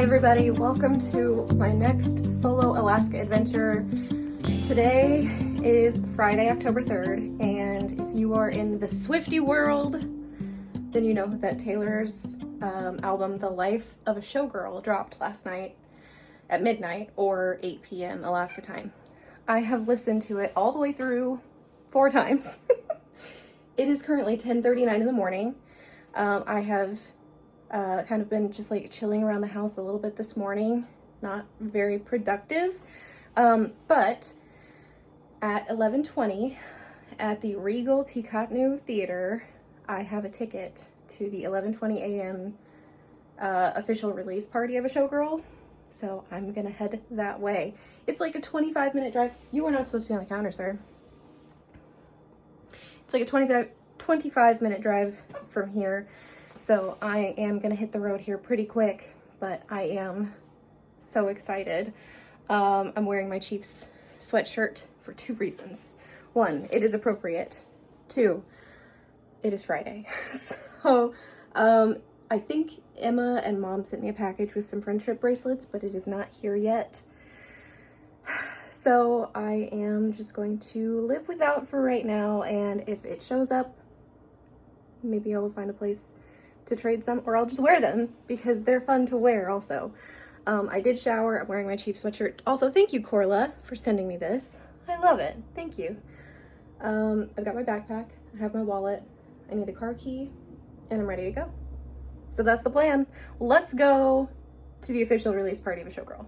everybody, welcome to my next solo Alaska adventure. Today is Friday, October 3rd, and if you are in the Swiftie world, then you know that Taylor's album, The Life of a Showgirl, dropped last night at midnight or 8 p.m. Alaska time. I have listened to it all the way through 4 times. It is currently 10:39 in the morning. I have kind of been just like chilling around the house a little bit this morning, not very productive, but at 11:20 at the Regal Tikotnu Theater, I have a ticket to the 11:20 a.m. Official release party of a Showgirl, so I'm gonna head that way. It's like a 25-minute drive. You were not supposed to be on the counter, sir. It's like a 25-minute drive from here. So I am gonna hit the road here pretty quick, but I am so excited. I'm wearing my Chiefs sweatshirt for 2 reasons. 1, it is appropriate. 2, it is Friday. So I think Emma and Mom sent me a package with some friendship bracelets, but it is not here yet. So I am just going to live without for right now, and if it shows up, maybe I will find a place to trade some, or I'll just wear them because they're fun to wear also. I did shower. I'm wearing my Chiefs sweatshirt. Also, thank you, Corla, for sending me this. I love it. Thank you. I've got my backpack. I have my wallet. I need a car key, and I'm ready to go. So that's the plan. Let's go to the official release party of a Showgirl.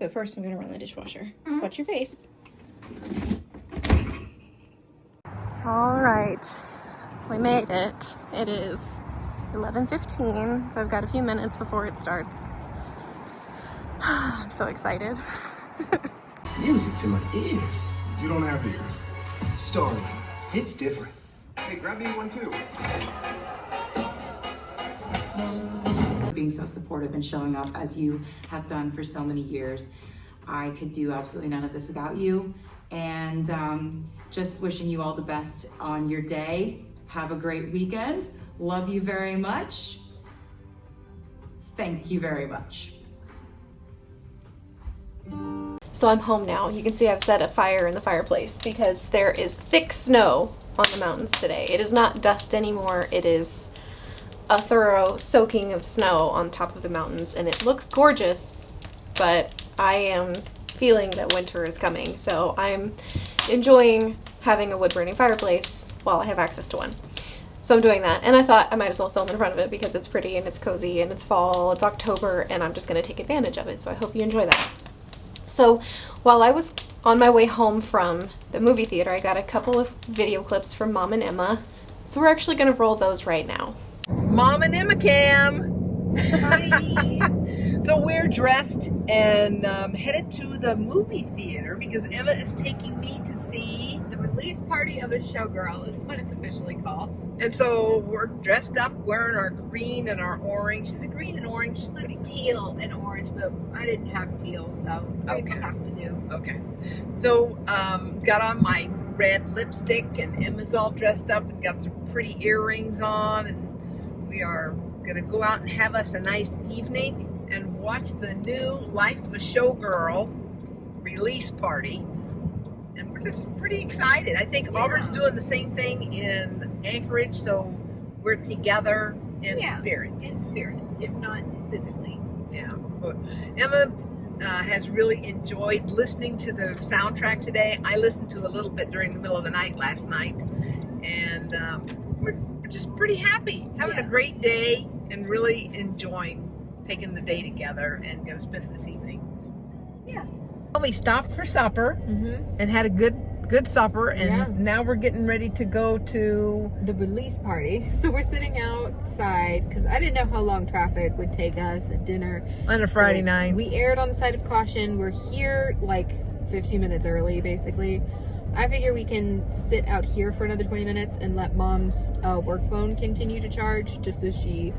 But first, I'm gonna run the dishwasher. Watch your face. All right. We made it. It is 11:15, so I've got a few minutes before it starts. I'm so excited. Music to my ears. You don't have ears. Story. It's different. Hey, grab me one too. Being so supportive and showing up as you have done for so many years. I could do absolutely none of this without you. And just wishing you all the best on your day. Have a great weekend. Love you very much. Thank you very much. So I'm home now. You can see I've set a fire in the fireplace because there is thick snow on the mountains today. It is not dust anymore. It is a thorough soaking of snow on top of the mountains, and it looks gorgeous, but I am feeling that winter is coming. So I'm enjoying having a wood-burning fireplace while I have access to one. So I'm doing that, and I thought I might as well film in front of it because it's pretty and it's cozy and it's fall, it's October, and I'm just going to take advantage of it. So I hope you enjoy that. So while I was on my way home from the movie theater, I got a couple of video clips from Mom and Emma. So we're actually going to roll those right now. Mom and Emma Cam. Hi. So we're dressed and headed to the movie theater because Emma is taking me to see the release party of a Showgirl is what it's officially called. And so we're dressed up wearing our green and our orange. Is it green and orange? It's teal and orange, but I didn't have teal, so green will have to do. Okay. So got on my red lipstick, and Emma's all dressed up and got some pretty earrings on, and we are gonna go out and have us a nice evening and watch the new Life of a Showgirl release party. And we're just pretty excited. I think Auburn's doing the same thing in Anchorage, so we're together in spirit. In spirit, if not physically. Yeah. But Emma has really enjoyed listening to the soundtrack today. I listened to a little bit during the middle of the night last night, and we're just pretty happy, having a great day, and really enjoying taking the day together and going to spend it this evening. Yeah. We stopped for supper and had a good supper, and now we're getting ready to go to the release party. So we're sitting outside because I didn't know how long traffic would take us at dinner on a Friday night. We erred on the side of caution. We're here like 15 minutes early, basically. I figure we can sit out here for another 20 minutes and let Mom's work phone continue to charge, just so she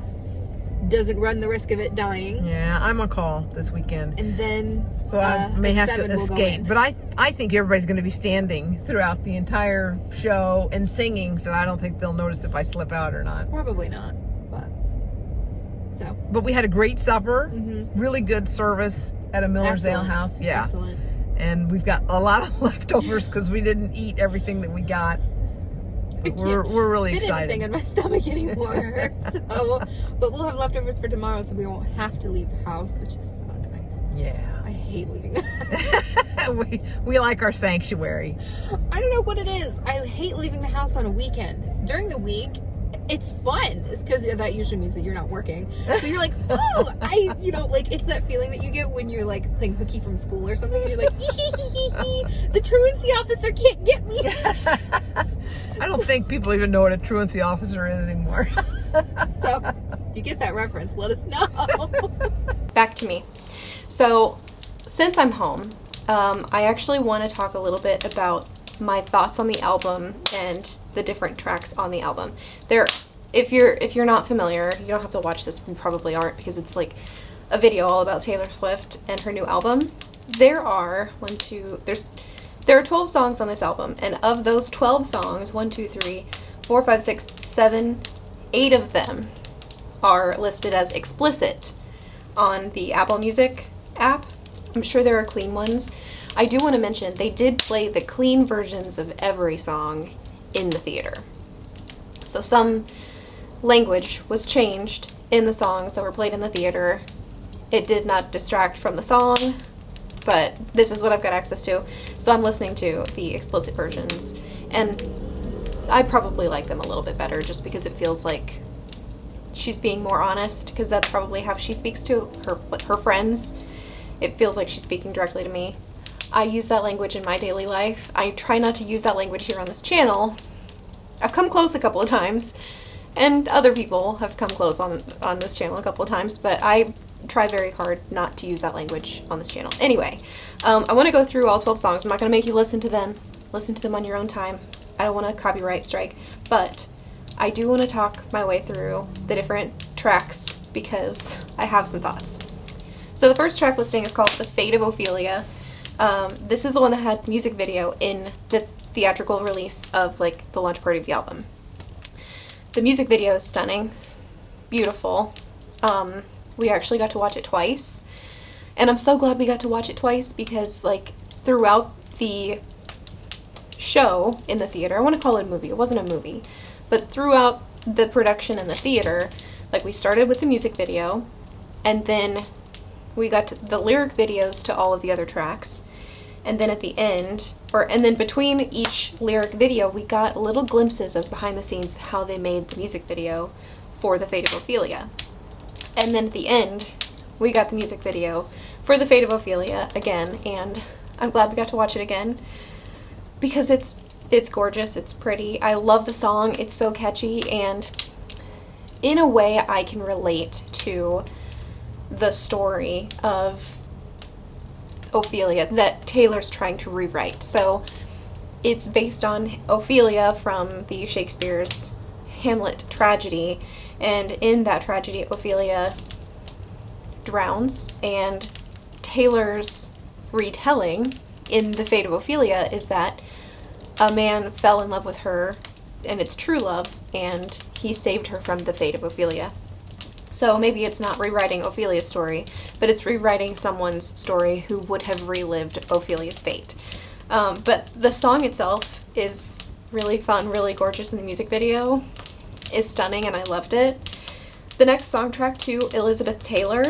doesn't run the risk of it dying. Yeah, I'm on call this weekend. And then so I may have to escape. But I think everybody's going to be standing throughout the entire show and singing, so I don't think they'll notice if I slip out or not. Probably not. But So, But we had a great supper, mm-hmm. really good service at a Miller's Ale house. Yeah. Excellent. And we've got a lot of leftovers because we didn't eat everything that we got. But we're really Fit excited. anything in my stomach anymore. But we'll have leftovers for tomorrow, so we won't have to leave the house, which is so nice. Yeah. I hate leaving the house. we like our sanctuary. I don't know what it is. I hate leaving the house on a weekend. During the week, it's fun. It's because that usually means that you're not working. So you're like, oh, like it's that feeling that you get when you're like playing hooky from school or something. And you're like, the truancy officer can't get me. I don't think people even know what a truancy officer is anymore. So if you get that reference, let us know. Back to me. So since I'm home, I actually want to talk a little bit about my thoughts on the album and the different tracks on the album. If you're not familiar, you don't have to watch this. You probably aren't, because it's like a video all about Taylor Swift and her new album. There are 12 songs on this album, and of those 12 songs, 8 of them are listed as explicit on the Apple Music app. I'm sure there are clean ones. I do want to mention they did play the clean versions of every song in the theater. So some language was changed in the songs that were played in the theater. It did not distract from the song, but this is what I've got access to. So I'm listening to the explicit versions, and I probably like them a little bit better just because it feels like she's being more honest, because that's probably how she speaks to her friends. It feels like she's speaking directly to me. I use that language in my daily life. I try not to use that language here on this channel. I've come close a couple of times, and other people have come close on this channel a couple of times, but I try very hard not to use that language on this channel. Anyway, I want to go through all 12 songs. I'm not going to make you listen to them. Listen to them on your own time. I don't want to copyright strike, but I do want to talk my way through the different tracks because I have some thoughts. So the first track listing is called The Fate of Ophelia. This is the one that had music video in the theatrical release of like the launch party of the album. The music video is stunning, beautiful. We actually got to watch it twice, and I'm so glad we got to watch it twice because like throughout the show in the theater, I want to call it a movie, it wasn't a movie, but throughout the production in the theater, like we started with the music video, and then we got to the lyric videos to all of the other tracks, and then at the end, and then between each lyric video, we got little glimpses of behind the scenes how they made the music video for The Fate of Ophelia. And then at the end, we got the music video for The Fate of Ophelia again, and I'm glad we got to watch it again because it's gorgeous, it's pretty. I love the song, it's so catchy, and in a way I can relate to the story of Ophelia that Taylor's trying to rewrite. So it's based on Ophelia from the Shakespeare's Hamlet tragedy, and in that tragedy Ophelia drowns, and Taylor's retelling in The Fate of Ophelia is that a man fell in love with her, and it's true love, and he saved her from the fate of Ophelia. So maybe it's not rewriting Ophelia's story, but it's rewriting someone's story who would have relived Ophelia's fate. But the song itself is really fun, really gorgeous, and the music video is stunning, and I loved it. The next song track, too, Elizabeth Taylor.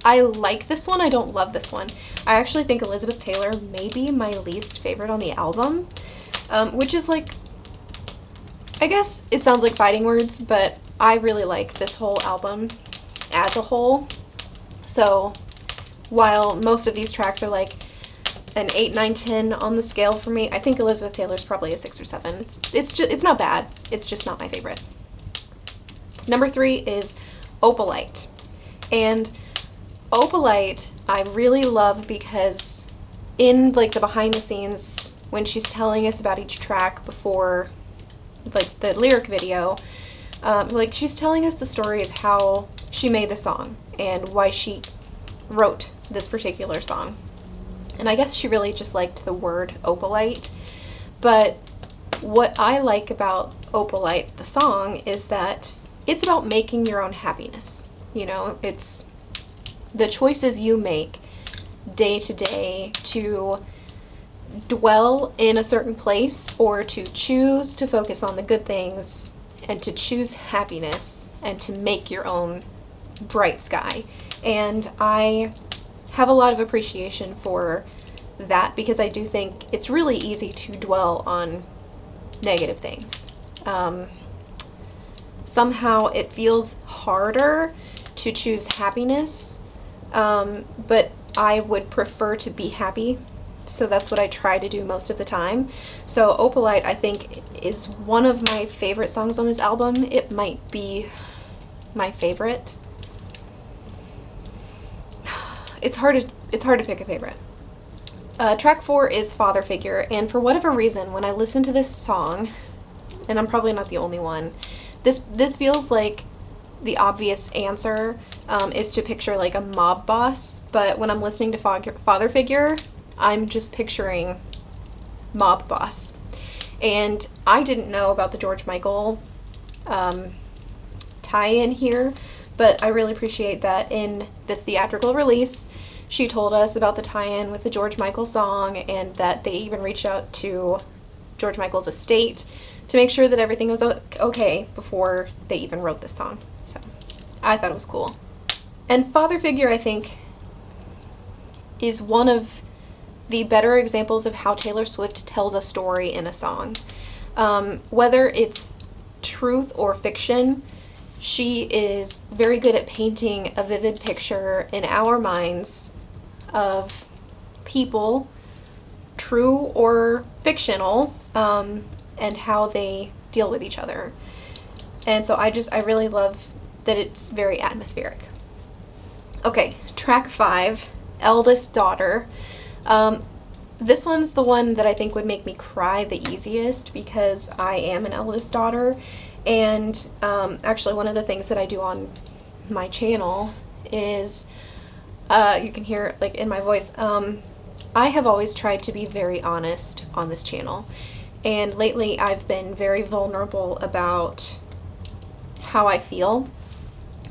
I like this one, I don't love this one. I actually think Elizabeth Taylor may be my least favorite on the album, which is like, I guess it sounds like fighting words, but I really like this whole album as a whole. So while most of these tracks are like an 8, 9, 10 on the scale for me, I think Elizabeth Taylor's probably a 6 or 7. It's not bad. It's just not my favorite. Number 3 is Opalite. And Opalite I really love because in like the behind the scenes when she's telling us about each track before like the lyric video, like she's telling us the story of how she made the song and why she wrote this particular song. And I guess she really just liked the word opalite. But what I like about Opalite, the song, is that it's about making your own happiness. You know, it's the choices you make day to day to dwell in a certain place, or to choose to focus on the good things and to choose happiness and to make your own bright sky. And I have a lot of appreciation for that, because I do think it's really easy to dwell on negative things. Somehow it feels harder to choose happiness, but I would prefer to be happy, so that's what I try to do most of the time. So Opalite, I think, is one of my favorite songs on this album. It might be my favorite. It's hard to pick a favorite. Track 4 is Father Figure, and for whatever reason, when I listen to this song, and I'm probably not the only one, this feels like the obvious answer is to picture like a mob boss, but when I'm listening to Father Figure, I'm just picturing mob boss. And I didn't know about the George Michael tie-in here, but I really appreciate that in the theatrical release, she told us about the tie-in with the George Michael song, and that they even reached out to George Michael's estate to make sure that everything was okay before they even wrote this song. So I thought it was cool. And Father Figure, I think, is one of the better examples of how Taylor Swift tells a story in a song. Whether it's truth or fiction, she is very good at painting a vivid picture in our minds of people, true or fictional, and how they deal with each other. And so I really love that it's very atmospheric. Okay, track 5, Eldest Daughter. This one's the one that I think would make me cry the easiest, because I am an eldest daughter, and actually one of the things that I do on my channel is, you can hear it like in my voice, I have always tried to be very honest on this channel, and lately I've been very vulnerable about how I feel.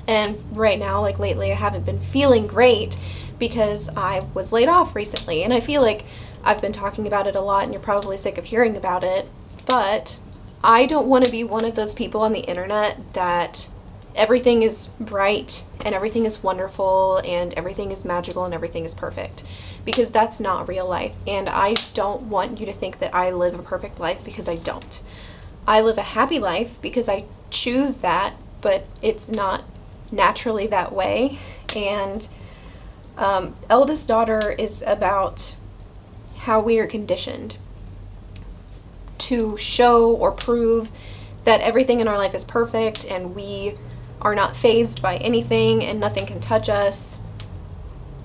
And right now, like lately, I haven't been feeling great because I was laid off recently, and I feel like I've been talking about it a lot and you're probably sick of hearing about it, but I don't want to be one of those people on the internet that everything is bright and everything is wonderful and everything is magical and everything is perfect, because that's not real life. And I don't want you to think that I live a perfect life, because I don't. I live a happy life because I choose that, but it's not naturally that way. And Eldest Daughter is about how we are conditioned to show or prove that everything in our life is perfect, and we are not fazed by anything and nothing can touch us.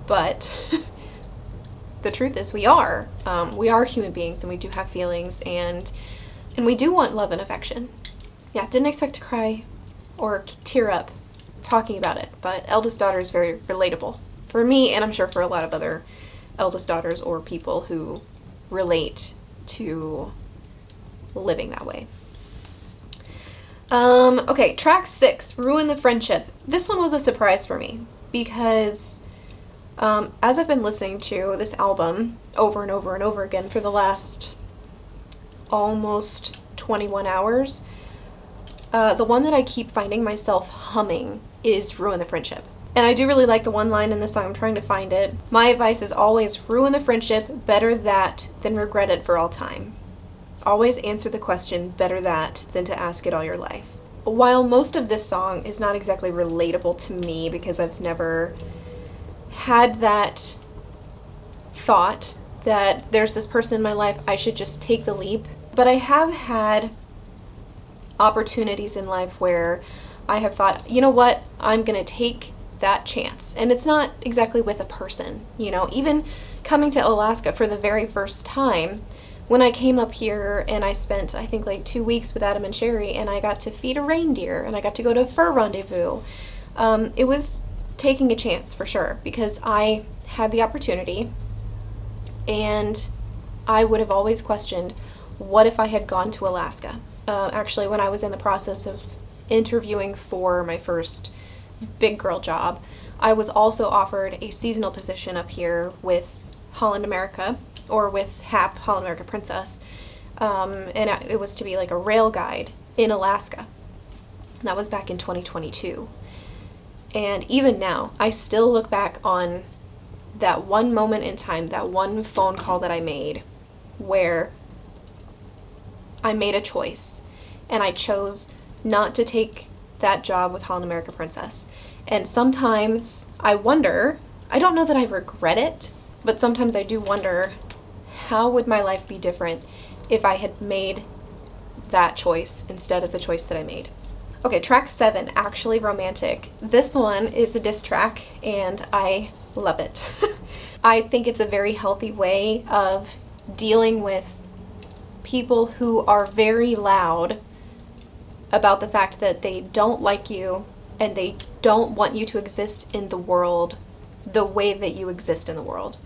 But the truth is we are human beings, and we do have feelings, and we do want love and affection. Yeah, didn't expect to cry or tear up talking about it, but Eldest Daughter is very relatable for me, and I'm sure for a lot of other eldest daughters or people who relate to living that way. Okay, track 6, Ruin the Friendship. This one was a surprise for me, because as I've been listening to this album over and over and over again for the last almost 21 hours, the one that I keep finding myself humming is Ruin the Friendship. And I do really like the one line in the song. I'm trying to find it. My advice is always ruin the friendship, better that than regret it for all time. Always answer the question, better that than to ask it all your life. While most of this song is not exactly relatable to me, because I've never had that thought that there's this person in my life, I should just take the leap. But I have had opportunities in life where I have thought, you know what, I'm going to take that chance. And it's not exactly with a person, you know. Even coming to Alaska for the very first time, when I came up here and I spent, I think, like 2 weeks with Adam and Sherry, and I got to feed a reindeer and I got to go to a fur rendezvous, it was taking a chance for sure, because I had the opportunity, and I would have always questioned, what if I had gone to Alaska? Actually, when I was in the process of interviewing for my first big girl job, I was also offered a seasonal position up here with Holland America, or with HAP, Holland America Princess. It was to be like a rail guide in Alaska. And that was back in 2022. And even now, I still look back on that one moment in time, that one phone call that I made, where I made a choice, and I chose not to take that job with Holland America Princess. And sometimes I wonder, I don't know that I regret it, but sometimes I do wonder, how would my life be different if I had made that choice instead of the choice that I made? Okay, track 7, Actually Romantic. This one is a diss track, and I love it. I think it's a very healthy way of dealing with people who are very loud about the fact that they don't like you and they don't want you to exist in the world the way that you exist in the world.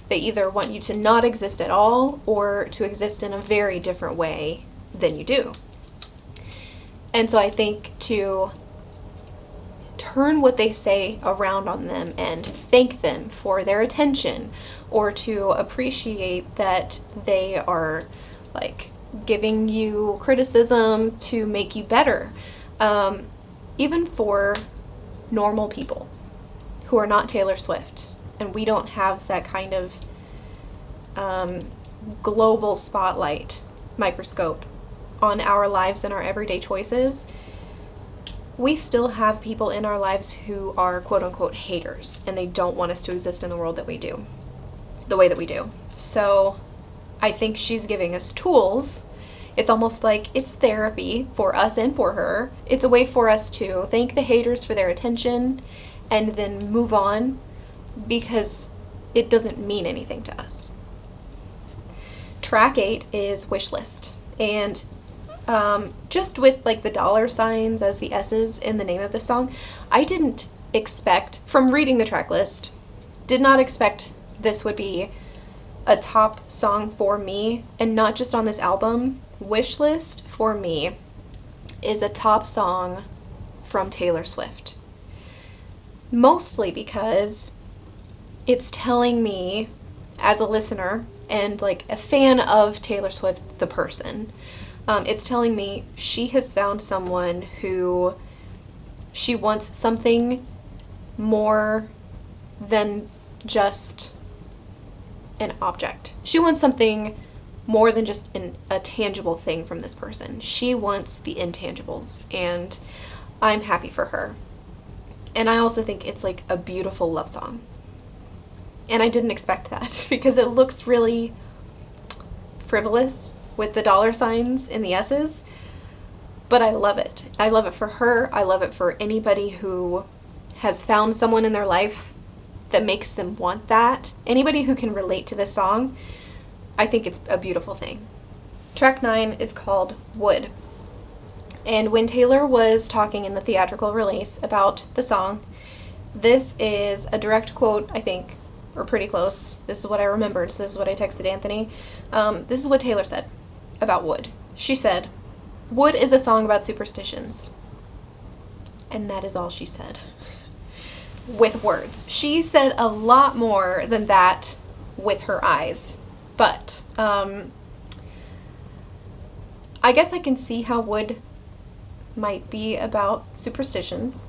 They either want you to not exist at all or to exist in a very different way than you do. And so I think to turn what they say around on them and thank them for their attention, or to appreciate that they are like giving you criticism to make you better, even for normal people who are not Taylor Swift, and we don't have that kind of global spotlight microscope on our lives and our everyday choices. We still have people in our lives who are quote-unquote haters, and they don't want us to exist in the world that we do, the way that we do. So I think she's giving us tools. It's almost like it's therapy for us and for her. It's a way for us to thank the haters for their attention and then move on, because it doesn't mean anything to us. Track 8 is Wishlist, and just with like the dollar signs as the S's in the name of the song, I didn't expect, from reading the track list, did not expect this would be a top song for me, and not just on this album. Wishlist for me is a top song from Taylor Swift. Mostly because it's telling me, as a listener and like a fan of Taylor Swift the person, it's telling me she has found someone who she wants something more than just an object. She wants something more than just a tangible thing from this person. She wants the intangibles, and I'm happy for her. And I also think it's like a beautiful love song. And I didn't expect that because it looks really frivolous with the dollar signs in the S's, but I love it. I love it for her. I love it for anybody who has found someone in their life that makes them want that. Anybody who can relate to this song, I think it's a beautiful thing. Track 9 is called Wood. And when Taylor was talking in the theatrical release about the song, this is a direct quote, I think, or pretty close. This is what I remembered, so this is what I texted Anthony. This is what Taylor said about Wood. She said, "Wood is a song about superstitions." And that is all she said. With words. She said a lot more than that with her eyes. But I guess I can see how Wood might be about superstitions.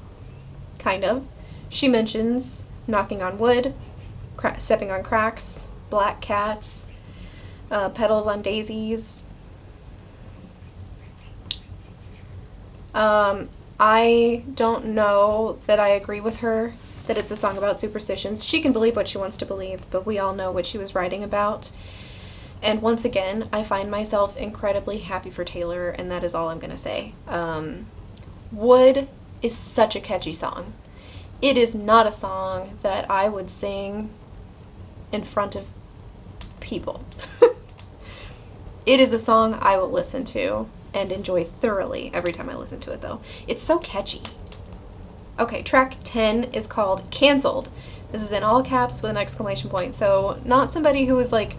Kind of. She mentions knocking on wood, stepping on cracks, black cats, petals on daisies. I don't know that I agree with her that it's a song about superstitions. She can believe what she wants to believe, but we all know what she was writing about. And once again, I find myself incredibly happy for Taylor, and that is all I'm going to say. Wood is such a catchy song. It is not a song that I would sing in front of people. It is a song I will listen to and enjoy thoroughly every time I listen to it, though. It's so catchy. Okay, track 10 is called Cancelled. This is in all caps with an exclamation point. So not somebody who was like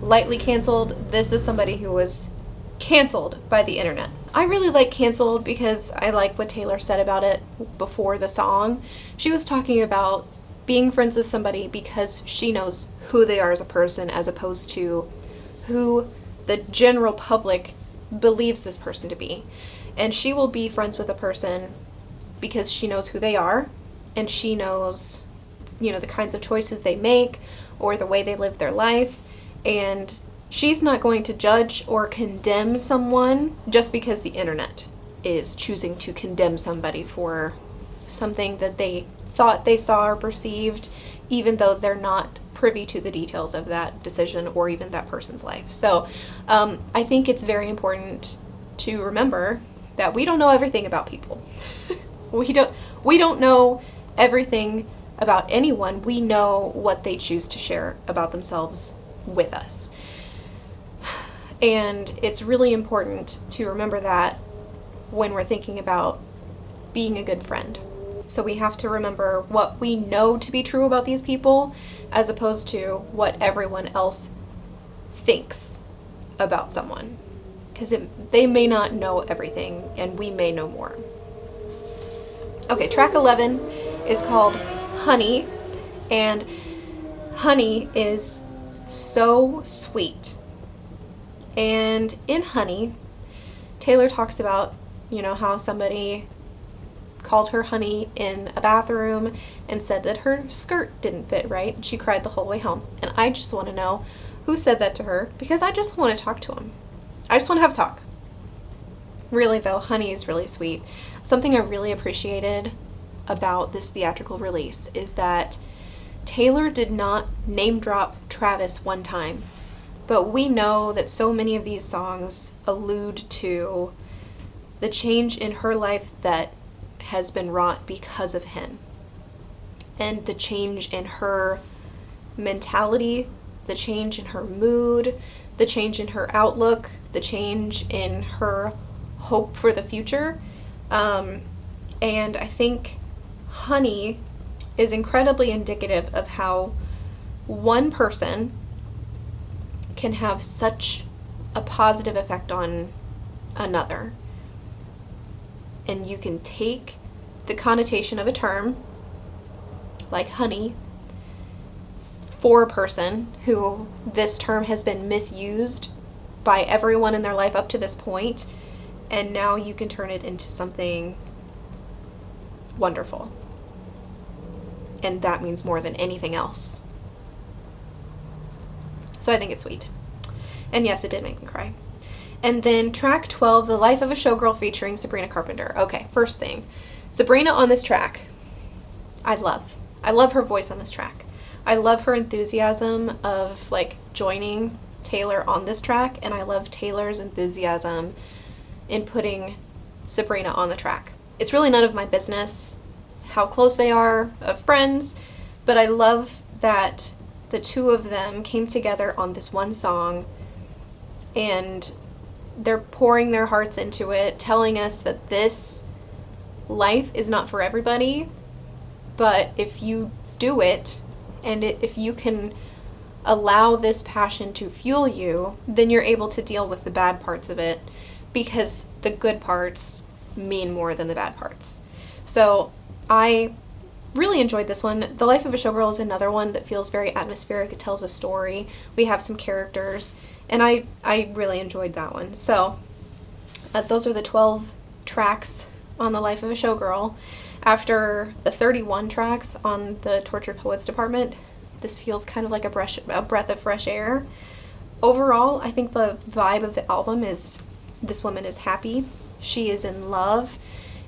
lightly canceled. This is somebody who was canceled by the internet. I really like Canceled because I like what Taylor said about it before the song. She was talking about being friends with somebody because she knows who they are as a person, as opposed to who the general public believes this person to be. And she will be friends with a person because she knows who they are, and she knows, you know, the kinds of choices they make or the way they live their life. And she's not going to judge or condemn someone just because the internet is choosing to condemn somebody for something that they thought they saw or perceived, even though they're not privy to the details of that decision or even that person's life. So I think it's very important to remember that we don't know everything about people. we don't know everything about anyone. We know what they choose to share about themselves with us. And it's really important to remember that when we're thinking about being a good friend. So we have to remember what we know to be true about these people as opposed to what everyone else thinks about someone. Because they may not know everything and we may know more. Okay, track 11 is called Honey, and Honey is so sweet. And in Honey, Taylor talks about, you know, how somebody called her honey in a bathroom and said that her skirt didn't fit right. She cried the whole way home. And I just want to know who said that to her, because I just want to talk to him. I just want to have a talk. Really though, Honey is really sweet. Something I really appreciated about this theatrical release is that Taylor did not name drop Travis one time. But we know that so many of these songs allude to the change in her life that has been wrought because of him. And the change in her mentality, the change in her mood, the change in her outlook, the change in her hope for the future. And I think Honey is incredibly indicative of how one person can have such a positive effect on another. And you can take the connotation of a term, like honey, for a person who this term has been misused by everyone in their life up to this point, and now you can turn it into something wonderful. And that means more than anything else. So I think it's sweet. And yes, it did make me cry. And then track 12, The Life of a Showgirl featuring Sabrina Carpenter. Okay, first thing. Sabrina on this track, I love her voice on this track. I love her enthusiasm of like joining Taylor on this track, and I love Taylor's enthusiasm in putting Sabrina on the track. It's really none of my business how close they are of friends, but I love that the two of them came together on this one song, and they're pouring their hearts into it, telling us that this life is not for everybody, but if you do it, and if you can allow this passion to fuel you, then you're able to deal with the bad parts of it, because the good parts mean more than the bad parts. So I really enjoyed this one. The Life of a Showgirl is another one that feels very atmospheric. It tells a story. We have some characters, and I really enjoyed that one. So those are the 12 tracks on The Life of a Showgirl. After the 31 tracks on the Tortured Poets department, this feels kind of like a breath of fresh air. Overall, I think the vibe of the album is this woman is happy, she is in love,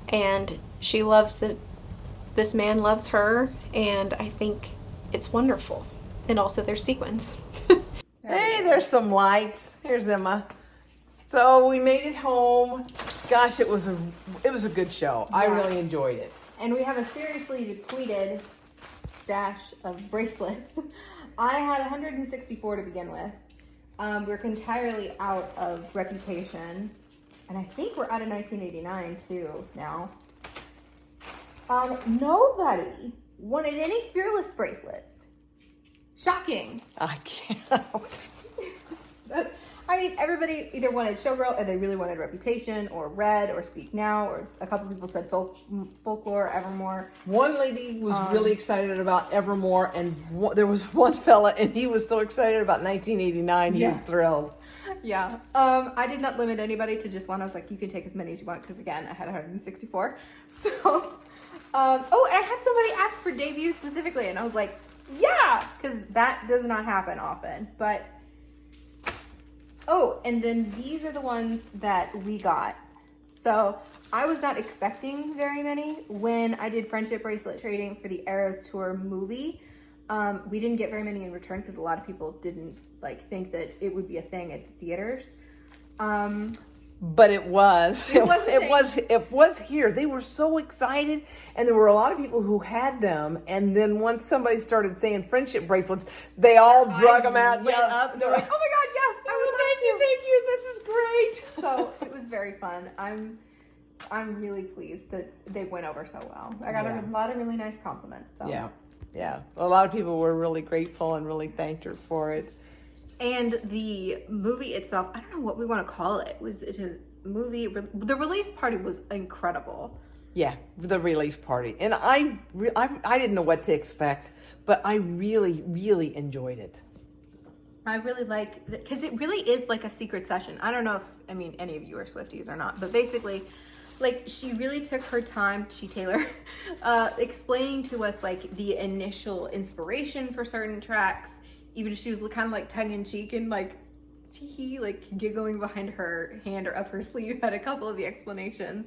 and she loves that this man loves her, and I think it's wonderful. And also there's sequins. Hey, there's some lights. Here's Emma. So we made it home. Gosh, it was a good show. I Yeah. really enjoyed it. And we have a seriously depleted stash of bracelets. I had 164 to begin with. We're entirely out of Reputation. And I think we're out of 1989 too now. Nobody wanted any Fearless bracelets. Shocking. I can't. I I mean, everybody either wanted Showgirl or they really wanted Reputation or Red or Speak Now, or a couple people said Folklore, Evermore. One lady was really excited about Evermore, and there was one fella, and he was so excited about 1989. He was thrilled. Yeah. I did not limit anybody to just one. I was like, you can take as many as you want, because again, I had 164. So, oh, and I had somebody ask for Debut specifically, and I was like, yeah, because that does not happen often. But, oh, and then these are the ones that we got. So I was not expecting very many when I did friendship bracelet trading for the Eras Tour movie. We didn't get very many in return because a lot of people didn't think that it would be a thing at theaters. But it was. It was here. They were so excited, and there were a lot of people who had them. And then once somebody started saying friendship bracelets, they all drug them out. Went up. They're like, oh my God, yes! Thank you. This is great. So it was very fun. I'm really pleased that they went over so well. I got a lot of really nice compliments. So. Yeah. A lot of people were really grateful and really thanked her for it. And the movie itself, I don't know what we want to call it. The release party was incredible. Yeah, the release party. And I didn't know what to expect, but I really, really enjoyed it. I really liked it because it really is like a secret session. I don't know if, any of you are Swifties or not, but basically, she really took her time, Taylor, explaining to us, the initial inspiration for certain tracks, even if she was kind of tongue-in-cheek and giggling behind her hand or up her sleeve at a couple of the explanations.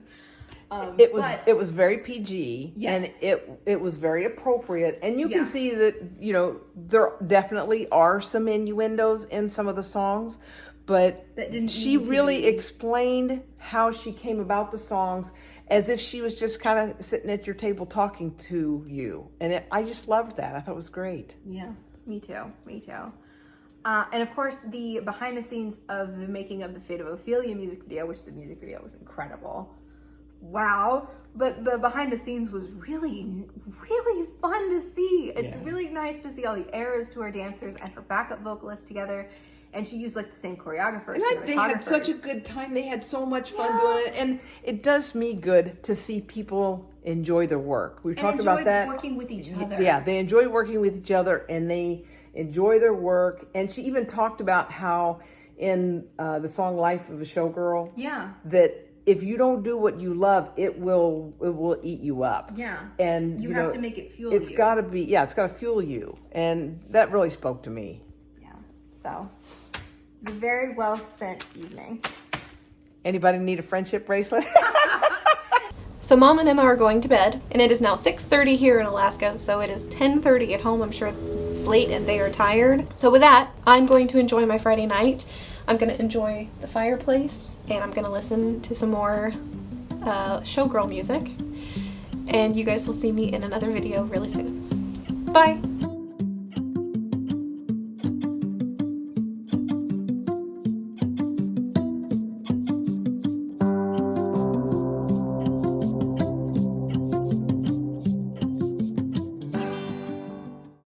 It was very PG, yes. And it was very appropriate, and you can see that there definitely are some innuendos in some of the songs, but she really explained how she came about the songs as if she was just kind of sitting at your table talking to you, and I just loved that. I thought it was great. Yeah, me too. And of course, the behind the scenes of the making of the Fate of Ophelia music video, which the music video was incredible. Wow. But the behind the scenes was really, really fun to see. It's really nice to see all the Eras Tour dancers and her backup vocalists together. And she used the same choreographers. And they had such a good time. They had so much fun doing it. And it does me good to see people enjoy their work. We talked about that. Working with each other. Yeah, they enjoy working with each other, and they enjoy their work. And she even talked about how in the song Life of a Showgirl, that if you don't do what you love, it will eat you up. Yeah. And you have to make it fuel you. It's got to fuel you. And that really spoke to me. Yeah. So it's a very well spent evening. Anybody need a friendship bracelet? So Mom and Emma are going to bed, and it is now 6:30 here in Alaska, so it is 10:30 at home. I'm sure it's late and they are tired. So with that, I'm going to enjoy my Friday night. I'm going to enjoy the fireplace, and I'm going to listen to some more Showgirl music. And you guys will see me in another video really soon. Bye!